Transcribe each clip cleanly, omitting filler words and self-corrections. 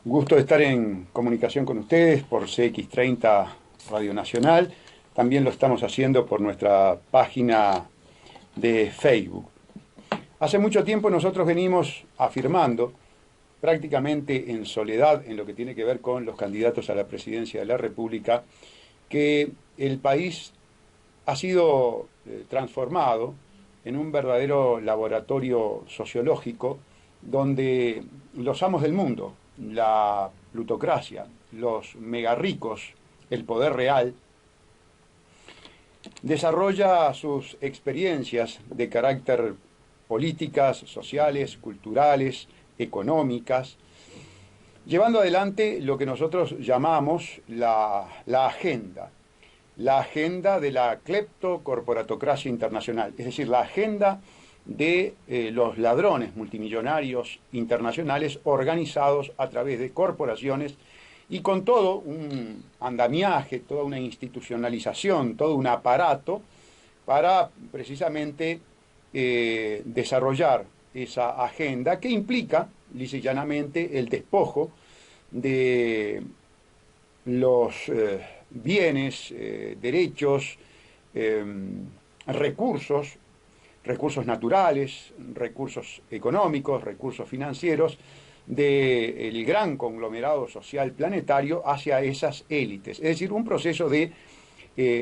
Gusto de estar en comunicación con ustedes por CX30 Radio Nacional. También lo estamos haciendo por nuestra página de Facebook. Hace mucho tiempo nosotros venimos afirmando, prácticamente en soledad en lo que tiene que ver con los candidatos a la presidencia de la República, que el país ha sido transformado en un verdadero laboratorio sociológico donde los amos del mundo, la plutocracia, los megarricos, el poder real, desarrolla sus experiencias de carácter políticas, sociales, culturales, económicas, llevando adelante lo que nosotros llamamos la agenda de la cleptocorporatocracia internacional, es decir, la agenda de los ladrones multimillonarios internacionales organizados a través de corporaciones y con todo un andamiaje, toda una institucionalización, todo un aparato para precisamente desarrollar esa agenda que implica, lisa y llanamente, el despojo de los bienes, derechos, recursos, recursos naturales, recursos económicos, recursos financieros del gran conglomerado social planetario hacia esas élites. Es decir, un proceso de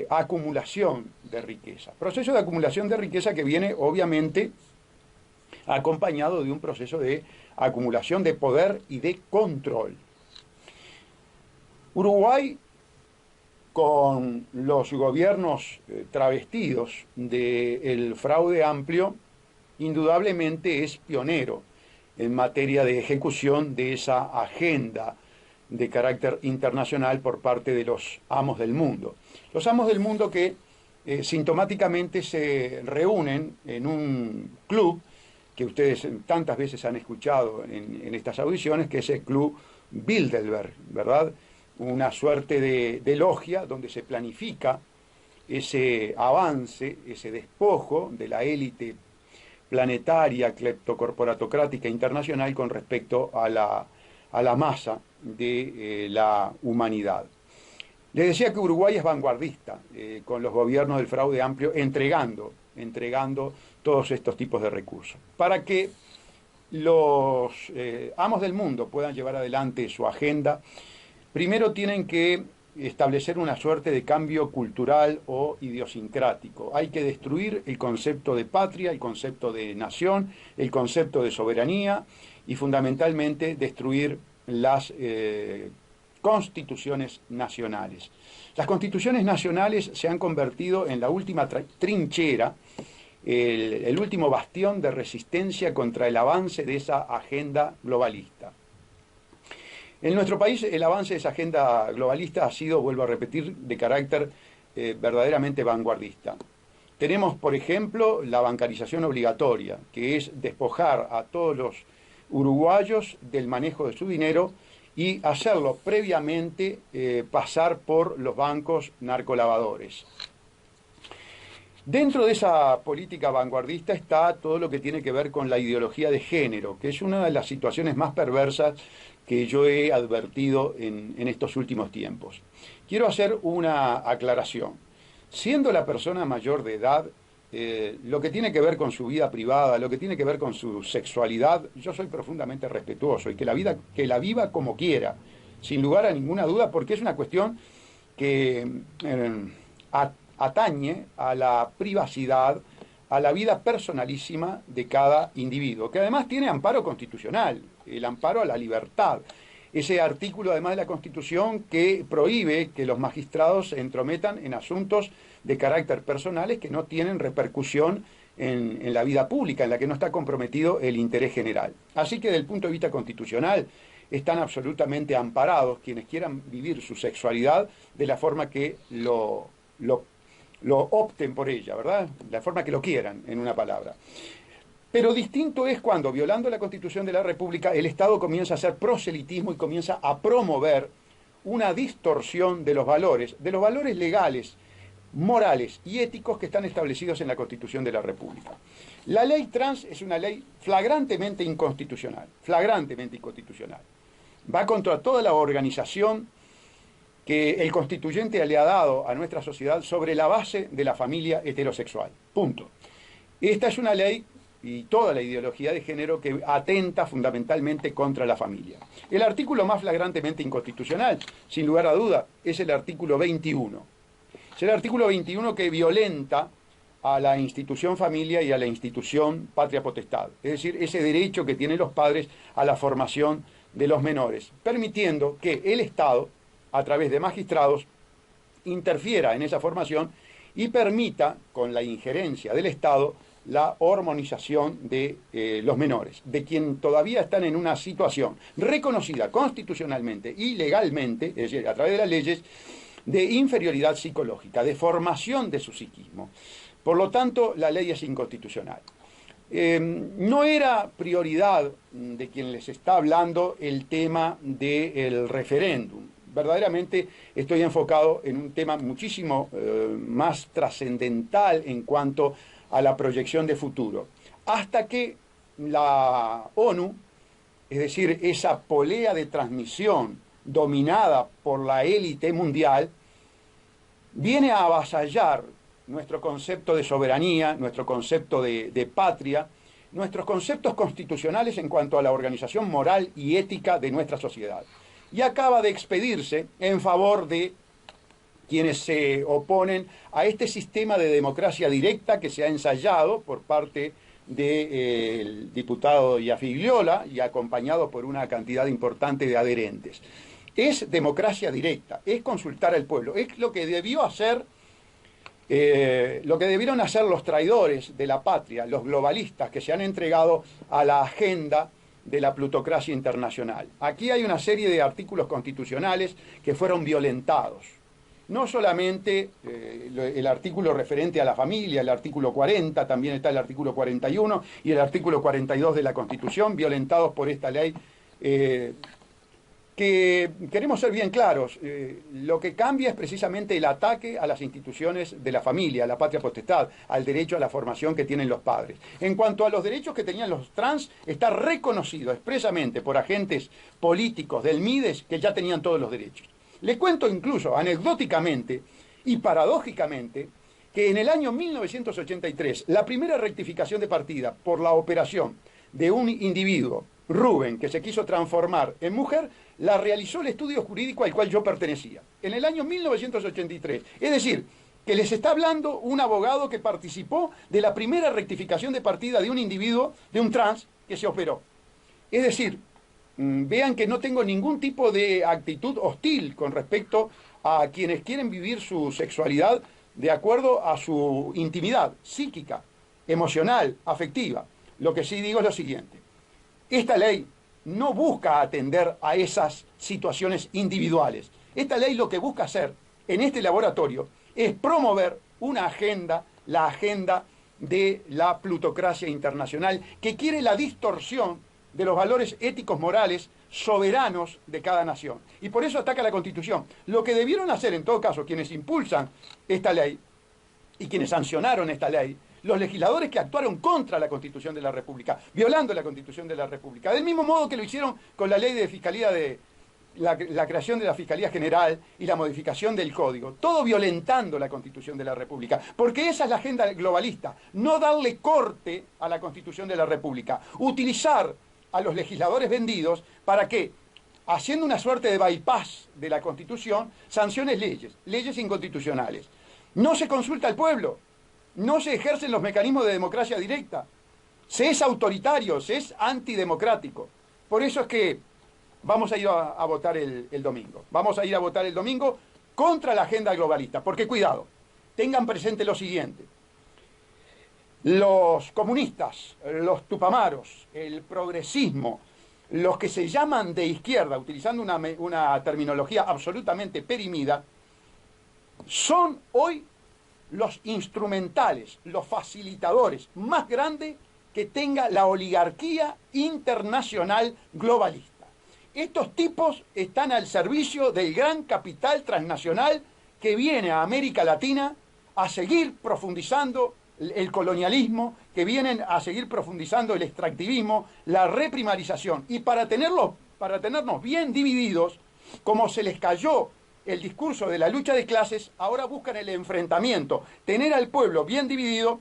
acumulación de riqueza. Proceso de acumulación de riqueza que viene obviamente acompañado de un proceso de acumulación de poder y de control. Uruguay, con los gobiernos travestidos del fraude amplio, indudablemente es pionero en materia de ejecución de esa agenda de carácter internacional por parte de los amos del mundo. Los amos del mundo que sintomáticamente se reúnen en un club que ustedes tantas veces han escuchado en estas audiciones, que es el Club Bilderberg, ¿verdad? Una suerte de logia donde se planifica ese avance, ese despojo de la élite planetaria, cleptocorporatocrática internacional con respecto a la masa de la humanidad. Les decía que Uruguay es vanguardista con los gobiernos del fraude amplio, entregando todos estos tipos de recursos. Para que los amos del mundo puedan llevar adelante su agenda, primero tienen que establecer una suerte de cambio cultural o idiosincrático. Hay que destruir el concepto de patria, el concepto de nación, el concepto de soberanía y fundamentalmente destruir las constituciones nacionales. Las constituciones nacionales se han convertido en la última trinchera, el último bastión de resistencia contra el avance de esa agenda globalista. En nuestro país el avance de esa agenda globalista ha sido, vuelvo a repetir, de carácter verdaderamente vanguardista. Tenemos, por ejemplo, la bancarización obligatoria, que es despojar a todos los uruguayos del manejo de su dinero y hacerlo previamente pasar por los bancos narcolavadores. Dentro de esa política vanguardista está todo lo que tiene que ver con la ideología de género, que es una de las situaciones más perversas que yo he advertido en estos últimos tiempos. Quiero hacer una aclaración. Siendo la persona mayor de edad, lo que tiene que ver con su vida privada, lo que tiene que ver con su sexualidad, yo soy profundamente respetuoso y que la viva como quiera, sin lugar a ninguna duda, porque es una cuestión que atañe a la privacidad, a la vida personalísima de cada individuo, que además tiene amparo constitucional, el amparo a la libertad. Ese artículo, además de la Constitución, que prohíbe que los magistrados se entrometan en asuntos de carácter personales que no tienen repercusión en la vida pública, en la que no está comprometido el interés general. Así que, desde el punto de vista constitucional, están absolutamente amparados quienes quieran vivir su sexualidad de la forma que lo opten por ella, ¿verdad? La forma que lo quieran, en una palabra. Pero distinto es cuando, violando la Constitución de la República, el Estado comienza a hacer proselitismo y comienza a promover una distorsión de los valores legales, morales y éticos que están establecidos en la Constitución de la República. La ley trans es una ley flagrantemente inconstitucional, flagrantemente inconstitucional. va contra toda la organización que el constituyente le ha dado a nuestra sociedad sobre la base de la familia heterosexual. Punto. Esta es una ley y toda la ideología de género que atenta fundamentalmente contra la familia. El artículo más flagrantemente inconstitucional, sin lugar a duda, es el artículo 21. Es el artículo 21 que violenta a la institución familia y a la institución patria potestad, es decir, ese derecho que tienen los padres a la formación de los menores, permitiendo que el Estado, a través de magistrados, interfiera en esa formación y permita, con la injerencia del Estado, la hormonización de los menores, de quien todavía están en una situación reconocida constitucionalmente y legalmente, es decir, a través de las leyes, de inferioridad psicológica, de formación de su psiquismo. Por lo tanto, la ley es inconstitucional. No era prioridad de quien les está hablando el tema del referéndum. Verdaderamente estoy enfocado en un tema muchísimo más trascendental en cuanto a la proyección de futuro. Hasta que la ONU, es decir, esa polea de transmisión dominada por la élite mundial, viene a avasallar nuestro concepto de soberanía, nuestro concepto de patria, nuestros conceptos constitucionales en cuanto a la organización moral y ética de nuestra sociedad. Y acaba de expedirse en favor de quienes se oponen a este sistema de democracia directa que se ha ensayado por parte del diputado Iafigliola y acompañado por una cantidad importante de adherentes. Es democracia directa, es consultar al pueblo, es lo que debió hacer, lo que debieron hacer los traidores de la patria, los globalistas que se han entregado a la agenda de la plutocracia internacional. Aquí hay una serie de artículos constitucionales que fueron violentados. No solamente el artículo referente a la familia, el artículo 40, también está el artículo 41 y el artículo 42 de la Constitución, violentados por esta ley, que queremos ser bien claros, lo que cambia es precisamente el ataque a las instituciones de la familia, a la patria potestad, al derecho a la formación que tienen los padres. En cuanto a los derechos que tenían los trans, está reconocido expresamente por agentes políticos del MIDES que ya tenían todos los derechos. Les cuento incluso anecdóticamente y paradójicamente que en el año 1983, la primera rectificación de partida por la operación de un individuo, Rubén, que se quiso transformar en mujer, la realizó el estudio jurídico al cual yo pertenecía, en el año 1983. Es decir, que les está hablando un abogado que participó de la primera rectificación de partida de un individuo, de un trans, que se operó. Es decir, vean que no tengo ningún tipo de actitud hostil con respecto a quienes quieren vivir su sexualidad de acuerdo a su intimidad psíquica, emocional, afectiva. Lo que sí digo es lo siguiente. Esta ley no busca atender a esas situaciones individuales. Esta ley lo que busca hacer en este laboratorio es promover una agenda, la agenda de la plutocracia internacional, que quiere la distorsión de los valores éticos morales soberanos de cada nación. Y por eso ataca la Constitución. Lo que debieron hacer, en todo caso, quienes impulsan esta ley y quienes sancionaron esta ley, los legisladores que actuaron contra la Constitución de la República, violando la Constitución de la República, del mismo modo que lo hicieron con la ley de fiscalía de la creación de la Fiscalía General y la modificación del Código, todo violentando la Constitución de la República, porque esa es la agenda globalista, no darle corte a la Constitución de la República, utilizar a los legisladores vendidos para que, haciendo una suerte de bypass de la Constitución, sanciones leyes inconstitucionales. No se consulta al pueblo, no se ejercen los mecanismos de democracia directa, se es autoritario, se es antidemocrático. Por eso es que vamos a ir a votar el domingo. Vamos a ir a votar el domingo contra la agenda globalista, porque cuidado, tengan presente lo siguiente. Los comunistas, los tupamaros, el progresismo, los que se llaman de izquierda, utilizando una terminología absolutamente perimida, son hoy los instrumentales, los facilitadores más grandes que tenga la oligarquía internacional globalista. Estos tipos están al servicio del gran capital transnacional que viene a América Latina a seguir profundizando el colonialismo, que vienen a seguir profundizando el extractivismo, la reprimarización. Y para tenerlos para tenernos bien divididos, como se les cayó el discurso de la lucha de clases, ahora buscan el enfrentamiento, tener al pueblo bien dividido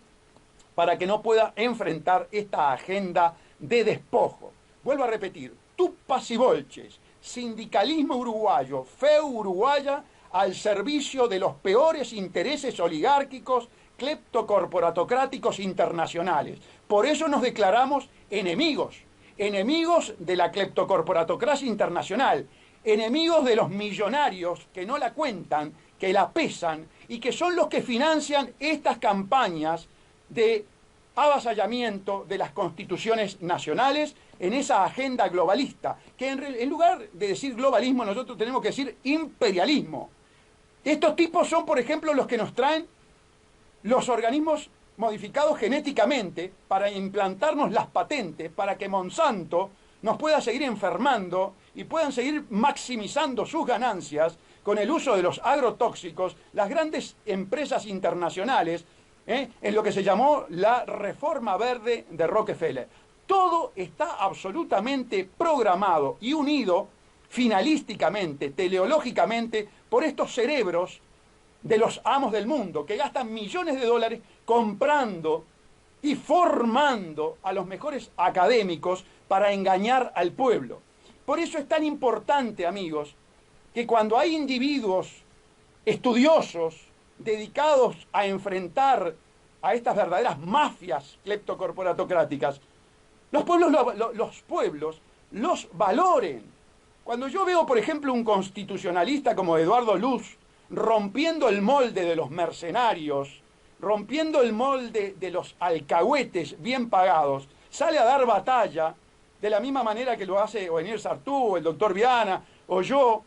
para que no pueda enfrentar esta agenda de despojo. Vuelvo a repetir, tupas y bolches, sindicalismo uruguayo, feu uruguaya al servicio de los peores intereses oligárquicos, cleptocorporatocráticos internacionales. Por eso nos declaramos enemigos de la cleptocorporatocracia internacional, enemigos de los millonarios que no la cuentan, que la pesan y que son los que financian estas campañas de avasallamiento de las constituciones nacionales en esa agenda globalista, que en lugar de decir globalismo nosotros tenemos que decir imperialismo. Estos tipos son, por ejemplo, los que nos traen los organismos modificados genéticamente para implantarnos las patentes, para que Monsanto nos pueda seguir enfermando y puedan seguir maximizando sus ganancias con el uso de los agrotóxicos, las grandes empresas internacionales, en lo que se llamó la reforma verde de Rockefeller. Todo está absolutamente programado y unido finalísticamente, teleológicamente, por estos cerebros de los amos del mundo, que gastan millones de dólares comprando y formando a los mejores académicos para engañar al pueblo. Por eso es tan importante, amigos, que cuando hay individuos estudiosos dedicados a enfrentar a estas verdaderas mafias cleptocorporatocráticas, los pueblos los valoren. Cuando yo veo, por ejemplo, un constitucionalista como Eduardo Luz rompiendo el molde de los mercenarios, rompiendo el molde de los alcahuetes bien pagados, sale a dar batalla de la misma manera que lo hace Oenier Sartú, el doctor Viana, o yo,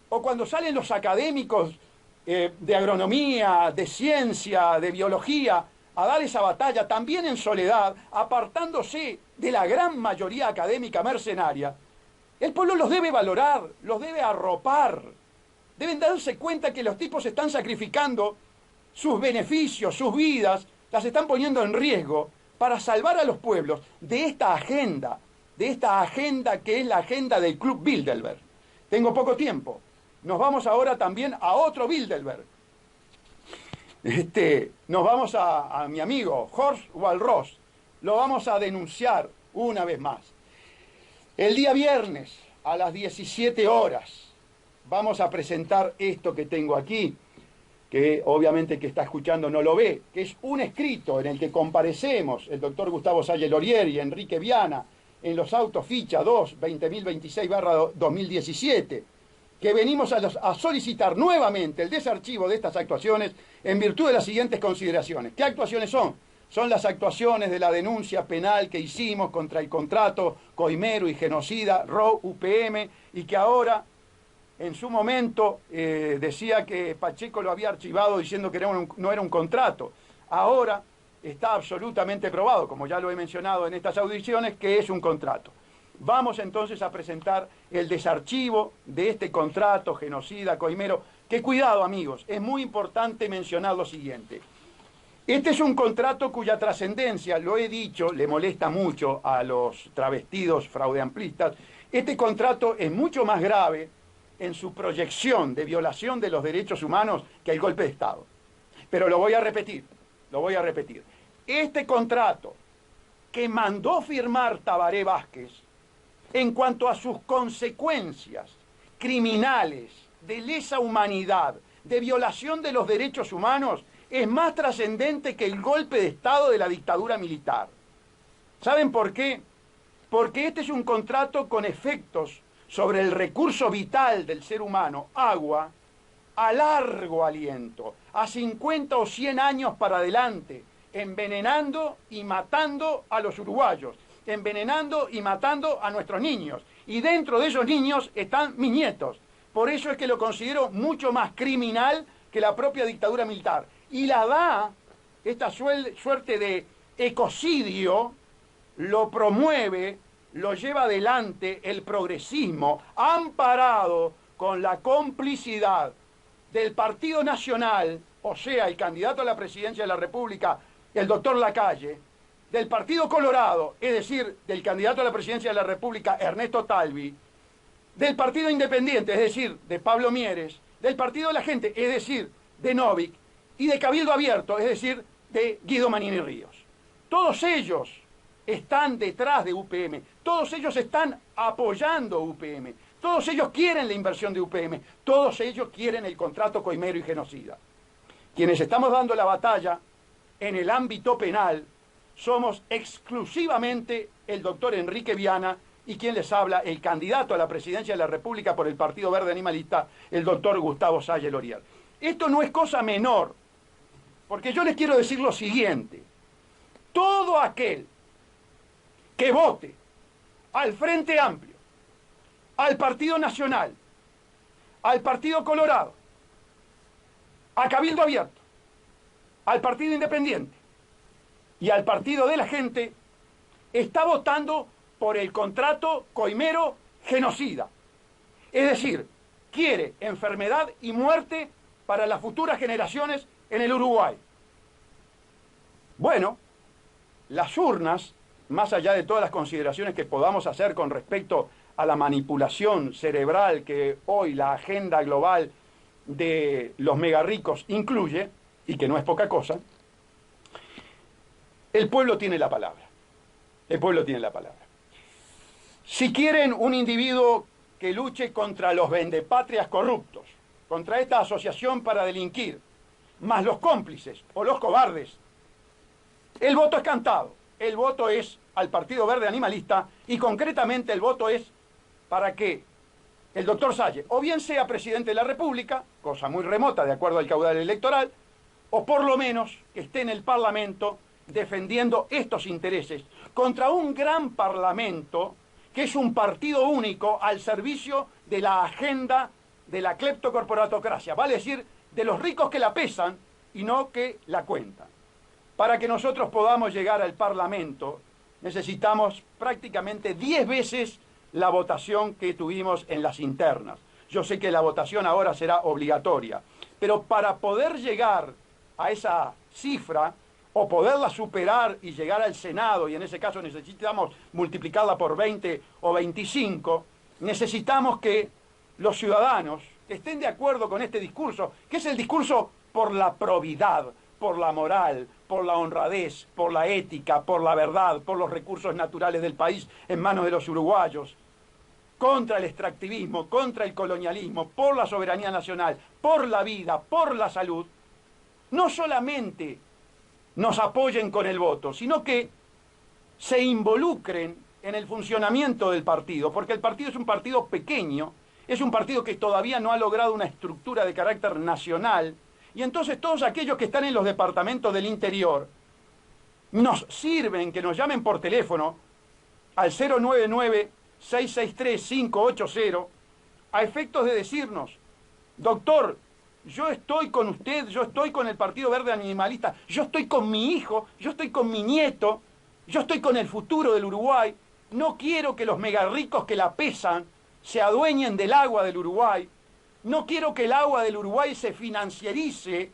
o cuando salen los académicos de agronomía, de ciencia, de biología, a dar esa batalla, también en soledad, apartándose de la gran mayoría académica mercenaria, el pueblo los debe valorar, los debe arropar. Deben darse cuenta que los tipos están sacrificando sus beneficios, sus vidas, las están poniendo en riesgo para salvar a los pueblos de esta agenda que es la agenda del Club Bilderberg. Tengo poco tiempo. Nos vamos ahora también a otro Bilderberg. Nos vamos a mi amigo Horst Waldros. Lo vamos a denunciar una vez más. El día viernes a las 17 horas vamos a presentar esto que tengo aquí, que obviamente que está escuchando no lo ve, que es un escrito en el que comparecemos el doctor Gustavo Salle Lorier y Enrique Viana en los autos ficha 2 20.026/2017, que venimos a solicitar nuevamente el desarchivo de estas actuaciones en virtud de las siguientes consideraciones. ¿Qué actuaciones son? Son las actuaciones de la denuncia penal que hicimos contra el contrato coimero y genocida RO-UPM y que ahora, en su momento, decía que Pacheco lo había archivado diciendo que no era un contrato. Ahora está absolutamente probado, como ya lo he mencionado en estas audiciones, que es un contrato. Vamos entonces a presentar el desarchivo de este contrato genocida coimero, que cuidado amigos, es muy importante mencionar lo siguiente. Este es un contrato cuya trascendencia, lo he dicho, le molesta mucho a los travestidos fraudeamplistas. Este contrato es mucho más grave en su proyección de violación de los derechos humanos que el golpe de Estado. Pero lo voy a repetir. Este contrato que mandó firmar Tabaré Vázquez, en cuanto a sus consecuencias criminales, de lesa humanidad, de violación de los derechos humanos, es más trascendente que el golpe de Estado de la dictadura militar. ¿Saben por qué? Porque este es un contrato con efectos sobre el recurso vital del ser humano, agua, a largo aliento, a 50 o 100 años para adelante, envenenando y matando a los uruguayos, envenenando y matando a nuestros niños. Y dentro de esos niños están mis nietos. Por eso es que lo considero mucho más criminal que la propia dictadura militar. Y la da, esta suerte de ecocidio, lo promueve, lo lleva adelante el progresismo, amparado con la complicidad del Partido Nacional, o sea, el candidato a la presidencia de la República, el doctor Lacalle, del Partido Colorado, es decir, del candidato a la presidencia de la República, Ernesto Talvi, del Partido Independiente, es decir, de Pablo Mieres, del Partido de la Gente, es decir, de Novik, y de Cabildo Abierto, es decir, de Guido Manini Ríos. Todos ellos están detrás de UPM, todos ellos están apoyando UPM, todos ellos quieren la inversión de UPM, todos ellos quieren el contrato coimero y genocida. Quienes estamos dando la batalla en el ámbito penal somos exclusivamente el doctor Enrique Viana y quien les habla, el candidato a la presidencia de la República por el Partido Verde Animalista, el doctor Gustavo Salle Lorial. Esto no es cosa menor, porque yo les quiero decir lo siguiente: todo aquel que vote al Frente Amplio, al Partido Nacional, al Partido Colorado, a Cabildo Abierto, al Partido Independiente y al Partido de la Gente, está votando por el contrato coimero genocida. Es decir, quiere enfermedad y muerte para las futuras generaciones en el Uruguay. Bueno, las urnas, más allá de todas las consideraciones que podamos hacer con respecto a la manipulación cerebral que hoy la agenda global de los megarricos incluye, y que no es poca cosa, el pueblo tiene la palabra. El pueblo tiene la palabra. Si quieren un individuo que luche contra los vendepatrias corruptos, contra esta asociación para delinquir, más los cómplices o los cobardes, el voto es cantado. El voto es al Partido Verde Animalista y concretamente el voto es para que el doctor Salle o bien sea presidente de la República, cosa muy remota de acuerdo al caudal electoral, o por lo menos que esté en el Parlamento defendiendo estos intereses contra un gran Parlamento que es un partido único al servicio de la agenda de la cleptocorporatocracia, vale decir, de los ricos que la pesan y no que la cuentan. Para que nosotros podamos llegar al Parlamento necesitamos prácticamente 10 veces la votación que tuvimos en las internas. Yo sé que la votación ahora será obligatoria, pero para poder llegar a esa cifra o poderla superar y llegar al Senado, y en ese caso necesitamos multiplicarla por 20 o 25, necesitamos que los ciudadanos estén de acuerdo con este discurso, que es el discurso por la probidad, por la moral, por la honradez, por la ética, por la verdad, por los recursos naturales del país en manos de los uruguayos, contra el extractivismo, contra el colonialismo, por la soberanía nacional, por la vida, por la salud, no solamente nos apoyen con el voto, sino que se involucren en el funcionamiento del partido, porque el partido es un partido pequeño, es un partido que todavía no ha logrado una estructura de carácter nacional, y entonces todos aquellos que están en los departamentos del interior nos sirven que nos llamen por teléfono al 099-663-580 a efectos de decirnos: doctor, yo estoy con usted, yo estoy con el Partido Verde Animalista, yo estoy con mi hijo, yo estoy con mi nieto, yo estoy con el futuro del Uruguay, no quiero que los megarricos que la pesan se adueñen del agua del Uruguay, no quiero que el agua del Uruguay se financiarice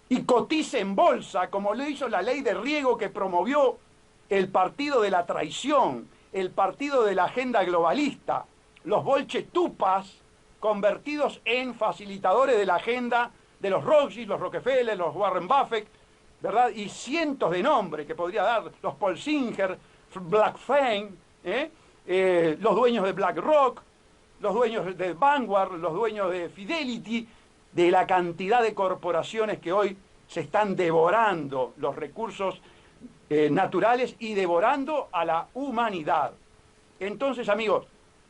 y cotice en bolsa, como lo hizo la ley de riego que promovió el partido de la traición, el partido de la agenda globalista, los bolchetupas convertidos en facilitadores de la agenda de los Rothschild, los Rockefeller, los Warren Buffett, ¿verdad? Y cientos de nombres que podría dar, los Paul Singer, Black Fame, los dueños de BlackRock, los dueños de Vanguard, los dueños de Fidelity, de la cantidad de corporaciones que hoy se están devorando los recursos naturales y devorando a la humanidad. Entonces, amigos,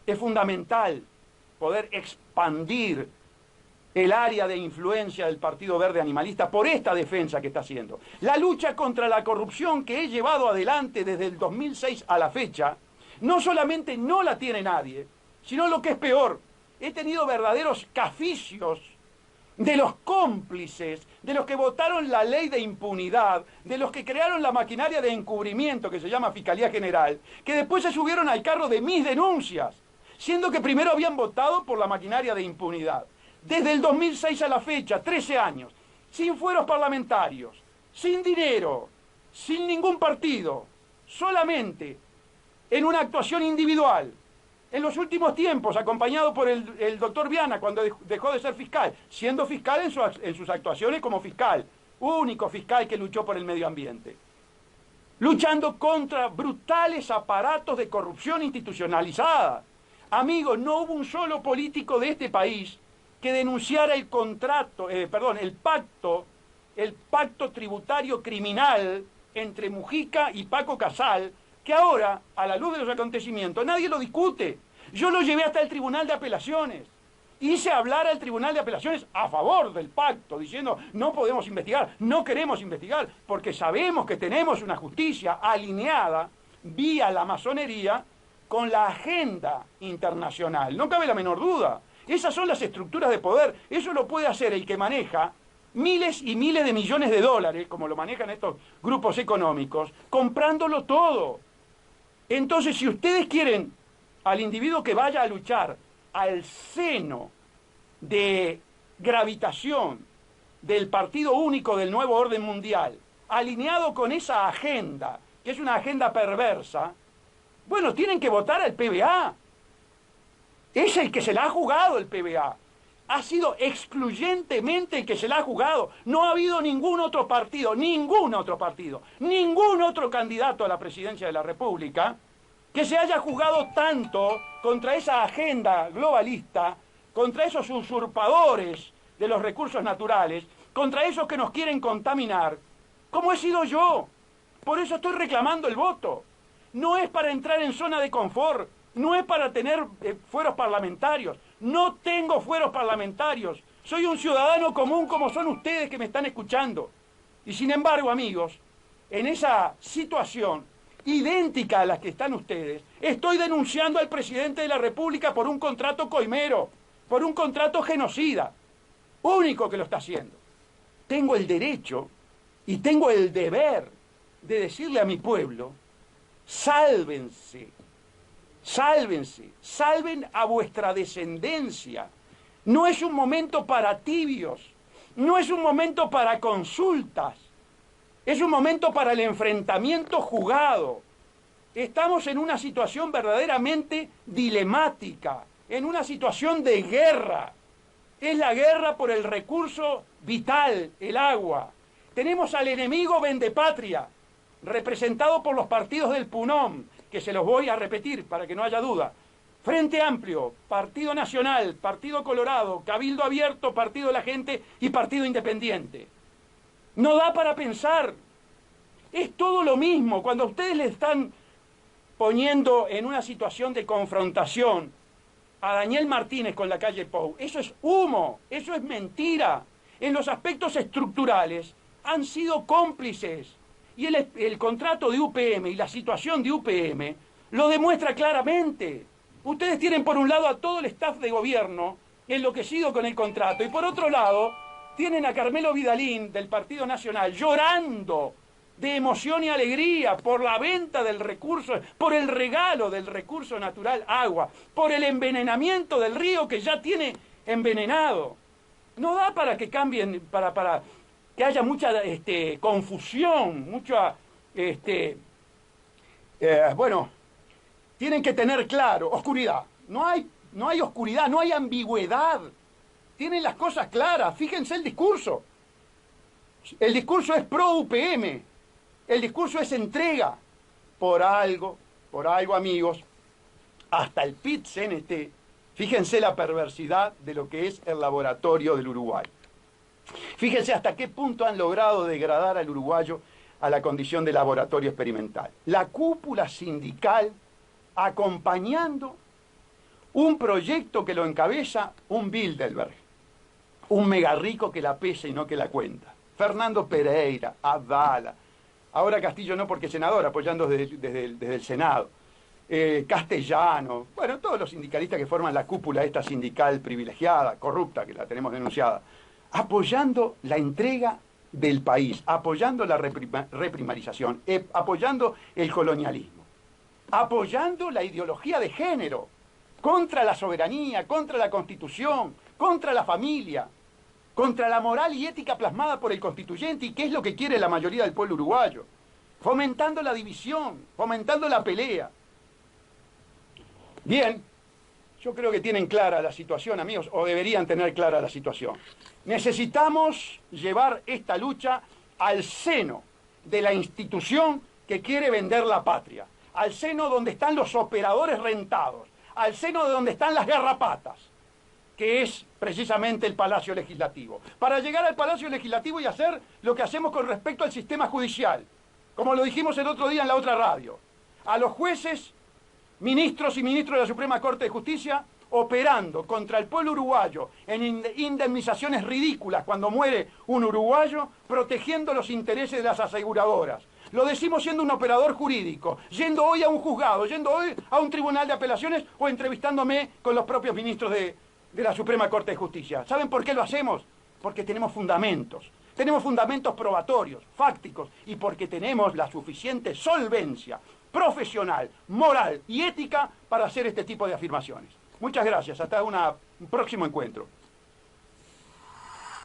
es fundamental poder expandir el área de influencia del Partido Verde Animalista por esta defensa que está haciendo. La lucha contra la corrupción que he llevado adelante desde el 2006 a la fecha, no solamente no la tiene nadie, sino lo que es peor, he tenido verdaderos caficios de los cómplices, de los que votaron la ley de impunidad, de los que crearon la maquinaria de encubrimiento que se llama Fiscalía General, que después se subieron al carro de mis denuncias, siendo que primero habían votado por la maquinaria de impunidad. Desde el 2006 a la fecha, 13 años, sin fueros parlamentarios, sin dinero, sin ningún partido, solamente en una actuación individual, en los últimos tiempos, acompañado por el doctor Viana, cuando dejó de ser fiscal, siendo fiscal en sus actuaciones como fiscal, único fiscal que luchó por el medio ambiente, luchando contra brutales aparatos de corrupción institucionalizada. Amigos, no hubo un solo político de este país que denunciara el pacto tributario criminal entre Mujica y Paco Casal, que ahora, a la luz de los acontecimientos, nadie lo discute. Yo lo llevé hasta el Tribunal de Apelaciones. Hice hablar al Tribunal de Apelaciones a favor del pacto, diciendo no podemos investigar, no queremos investigar, porque sabemos que tenemos una justicia alineada vía la masonería con la agenda internacional. No cabe la menor duda. Esas son las estructuras de poder. Eso lo puede hacer el que maneja miles y miles de millones de dólares, como lo manejan estos grupos económicos, comprándolo todo. Entonces, si ustedes quieren al individuo que vaya a luchar al seno de gravitación del partido único del nuevo orden mundial, alineado con esa agenda, que es una agenda perversa, bueno, tienen que votar al PBA. Es el que se la ha jugado el PBA. Ha sido excluyentemente el que se la ha jugado. No ha habido ningún otro partido, ningún otro candidato a la presidencia de la República que se haya jugado tanto contra esa agenda globalista, contra esos usurpadores de los recursos naturales, contra esos que nos quieren contaminar, como he sido yo. Por eso estoy reclamando el voto. No es para entrar en zona de confort, no es para tener fueros parlamentarios. No tengo fueros parlamentarios. Soy un ciudadano común como son ustedes que me están escuchando. Y sin embargo, amigos, en esa situación idéntica a la que están ustedes, estoy denunciando al presidente de la República por un contrato coimero, por un contrato genocida, único que lo está haciendo. Tengo el derecho y tengo el deber de decirle a mi pueblo: sálvense, sálvense, salven a vuestra descendencia. No es un momento para tibios, no es un momento para consultas, es un momento para el enfrentamiento jugado. Estamos en una situación verdaderamente dilemática, en una situación de guerra. Es la guerra por el recurso vital, el agua. Tenemos al enemigo vendepatria, representado por los partidos del PUNOM, que se los voy a repetir para que no haya duda. Frente Amplio, Partido Nacional, Partido Colorado, Cabildo Abierto, Partido de la Gente y Partido Independiente. No da para pensar. Es todo lo mismo. Cuando ustedes le están poniendo en una situación de confrontación a Daniel Martínez con la calle Pou, eso es humo, eso es mentira. En los aspectos estructurales han sido cómplices. Y el contrato de UPM y la situación de UPM lo demuestra claramente. Ustedes tienen por un lado a todo el staff de gobierno enloquecido con el contrato y por otro lado tienen a Carmelo Vidalín del Partido Nacional llorando de emoción y alegría por la venta del recurso, por el regalo del recurso natural agua, por el envenenamiento del río que ya tiene envenenado. No da para que cambien, para que haya mucha confusión, mucha... bueno, tienen que tener claro, oscuridad. No hay oscuridad, no hay ambigüedad. Tienen las cosas claras. Fíjense el discurso. El discurso es pro UPM. El discurso es entrega. Por algo, amigos, hasta el PIT-CNT, fíjense la perversidad de lo que es el laboratorio del Uruguay. Fíjense hasta qué punto han logrado degradar al uruguayo a la condición de laboratorio experimental. La cúpula sindical acompañando un proyecto que lo encabeza un Bilderberg, un mega rico que la pesa y no que la cuenta. Fernando Pereira, Abdala, ahora Castillo no porque es senador, apoyando desde el Senado. Castellano, bueno, todos los sindicalistas que forman la cúpula esta sindical privilegiada, corrupta, que la tenemos denunciada, apoyando la entrega del país, apoyando la reprimarización, apoyando el colonialismo, apoyando la ideología de género, contra la soberanía, contra la Constitución, contra la familia, contra la moral y ética plasmada por el constituyente y que es lo que quiere la mayoría del pueblo uruguayo, fomentando la división, fomentando la pelea. Bien, Yo creo que tienen clara la situación, amigos, o deberían tener clara la situación. Necesitamos llevar esta lucha al seno de la institución que quiere vender la patria, al seno donde están los operadores rentados, al seno de donde están las garrapatas, que es precisamente el Palacio Legislativo. Para llegar al Palacio Legislativo y hacer lo que hacemos con respecto al sistema judicial, como lo dijimos el otro día en la otra radio, a los jueces, ministros y ministros de la Suprema Corte de Justicia, operando contra el pueblo uruguayo en indemnizaciones ridículas cuando muere un uruguayo, protegiendo los intereses de las aseguradoras. Lo decimos siendo un operador jurídico, yendo hoy a un juzgado, yendo hoy a un tribunal de apelaciones o entrevistándome con los propios ministros de la Suprema Corte de Justicia. ¿Saben por qué lo hacemos? Porque tenemos fundamentos. Tenemos fundamentos probatorios, fácticos, y porque tenemos la suficiente solvencia profesional, moral y ética para hacer este tipo de afirmaciones. Muchas gracias. Hasta un próximo encuentro.